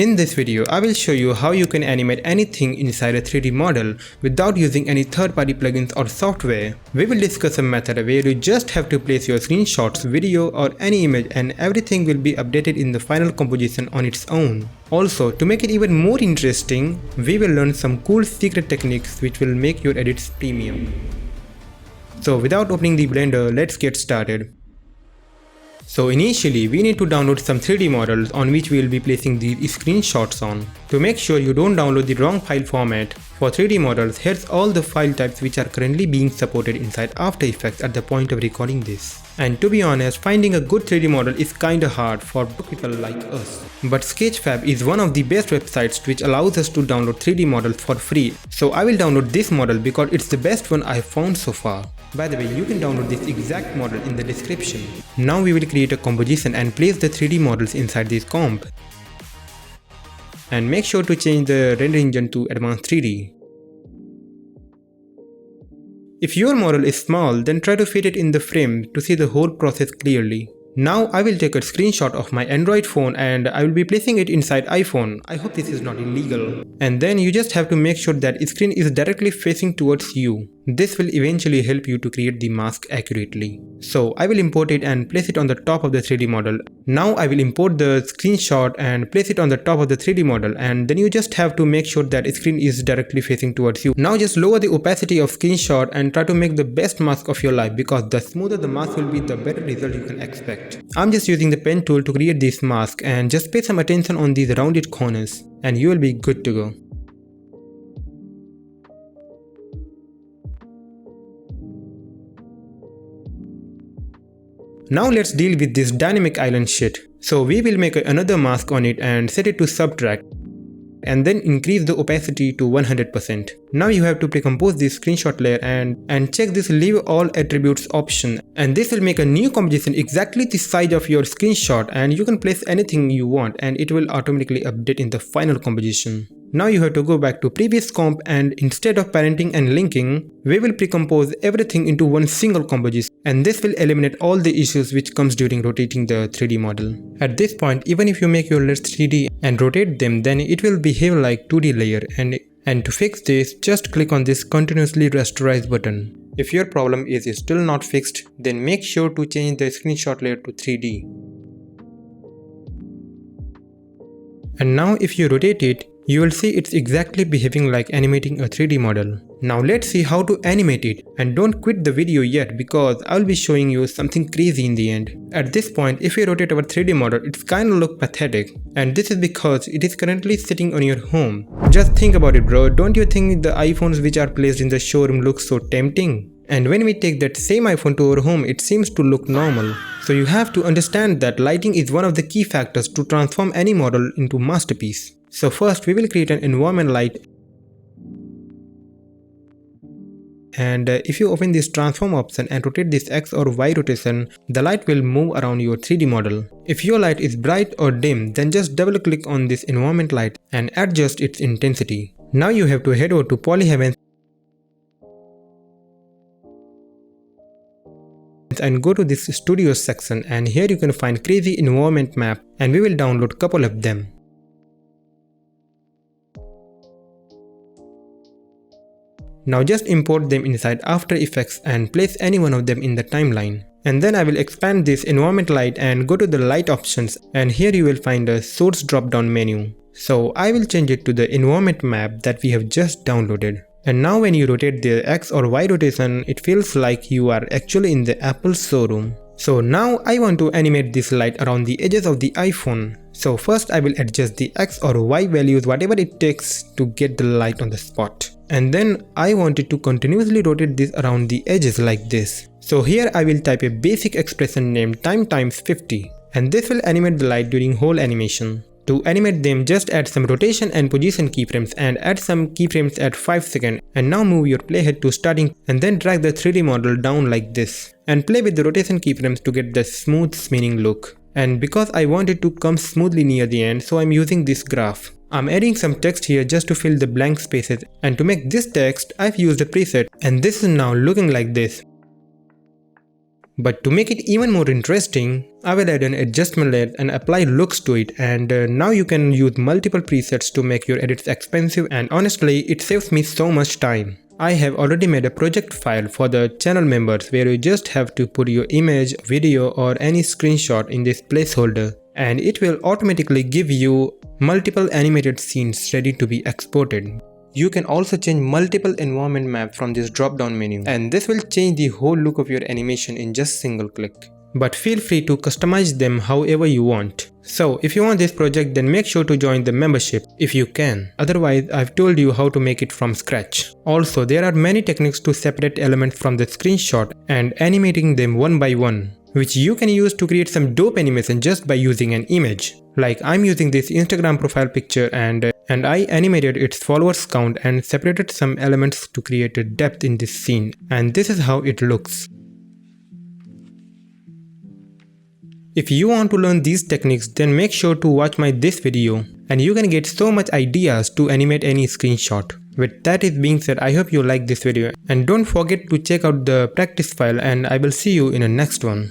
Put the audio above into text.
In this video, I will show you how you can animate anything inside a 3D model without using any third-party plugins or software. We will discuss a method where you just have to place your screenshots, video or any image and everything will be updated in the final composition on its own. Also, to make it even more interesting, we will learn some cool secret techniques which will make your edits premium. So without opening the Blender, let's get started. So initially, we need to download some 3D models on which we will be placing these screenshots on. To make sure you don't download the wrong file format, for 3D models, here's all the file types which are currently being supported inside After Effects at the point of recording this. And to be honest, finding a good 3D model is kinda hard for people like us. But Sketchfab is one of the best websites which allows us to download 3D models for free. So I will download this model because it's the best one I've found so far. By the way, you can download this exact model in the description. Now we will create a composition and place the 3D models inside this comp. And make sure to change the render engine to Advanced 3D. If your model is small, then try to fit it in the frame to see the whole process clearly. Now I will take a screenshot of my Android phone and I will be placing it inside iPhone. I hope this is not illegal. And then you just have to make sure that screen is directly facing towards you. This will eventually help you to create the mask accurately. So I will import it and place it on the top of the 3D model. Now I will import the screenshot and place it on the top of the 3D model, and then you just have to make sure that screen is directly facing towards you. Now just lower the opacity of screenshot and try to make the best mask of your life, because the smoother the mask will be, the better result you can expect. I'm just using the pen tool to create this mask, and just pay some attention on these rounded corners and you will be good to go. Now let's deal with this dynamic island shit. So we will make another mask on it and set it to subtract. And then increase the opacity to 100%. Now you have to pre-compose this screenshot layer and check this leave all attributes option. And this will make a new composition exactly the size of your screenshot, and you can place anything you want and it will automatically update in the final composition. Now you have to go back to previous comp, and instead of parenting and linking, we will pre-compose everything into one single composition, and this will eliminate all the issues which comes during rotating the 3D model. At this point, even if you make your layers 3D and rotate them, then it will behave like 2D layer, and to fix this, just click on this continuously rasterize button. If your problem is still not fixed, then make sure to change the screenshot layer to 3D. And now if you rotate it, you will see it's exactly behaving like animating a 3D model. Now let's see how to animate it, and don't quit the video yet because I'll be showing you something crazy in the end. At this point, if we rotate our 3D model, it's kinda look pathetic, and this is because it is currently sitting on your home. Just think about it, bro. Don't you think the iPhones which are placed in the showroom look so tempting? And when we take that same iPhone to our home, it seems to look normal. So you have to understand that lighting is one of the key factors to transform any model into masterpiece. So first we will create an environment light, and if you open this transform option and rotate this X or Y rotation, the light will move around your 3D model. If your light is bright or dim, then just double click on this environment light and adjust its intensity. Now you have to head over to Polyheaven and go to this studios section, and here you can find crazy environment map, and we will download couple of them. Now just import them inside After Effects and place any one of them in the timeline. And then I will expand this environment light and go to the light options, and here you will find a source drop down menu. So I will change it to the environment map that we have just downloaded. And now when you rotate the X or Y rotation, it feels like you are actually in the Apple showroom. So now I want to animate this light around the edges of the iPhone. So first I will adjust the X or Y values, whatever it takes to get the light on the spot. And then I want it to continuously rotate this around the edges like this. So here I will type a basic expression named time times 50, and this will animate the light during whole animation. To animate them, just add some rotation and position keyframes and add some keyframes at 5 seconds, and now move your playhead to starting and then drag the 3D model down like this and play with the rotation keyframes to get the smooth spinning look. And because I want it to come smoothly near the end, so I'm using this graph. I'm adding some text here just to fill the blank spaces, and to make this text I've used a preset, and this is now looking like this. But to make it even more interesting, I will add an adjustment layer and apply looks to it, and now you can use multiple presets to make your edits expensive, and honestly it saves me so much time. I have already made a project file for the channel members where you just have to put your image, video or any screenshot in this placeholder, and it will automatically give you multiple animated scenes ready to be exported. You can also change multiple environment maps from this drop down menu, and this will change the whole look of your animation in just single click. But feel free to customize them however you want. So if you want this project, then make sure to join the membership if you can. Otherwise, I've told you how to make it from scratch. Also, there are many techniques to separate elements from the screenshot and animating them one by one, which you can use to create some dope animation just by using an image. Like I'm using this Instagram profile picture and I animated its followers count and separated some elements to create a depth in this scene, and this is how it looks. If you want to learn these techniques, then make sure to watch my this video and you can get so much ideas to animate any screenshot. With that is being said, I hope you like this video and don't forget to check out the practice file, and I will see you in the next one.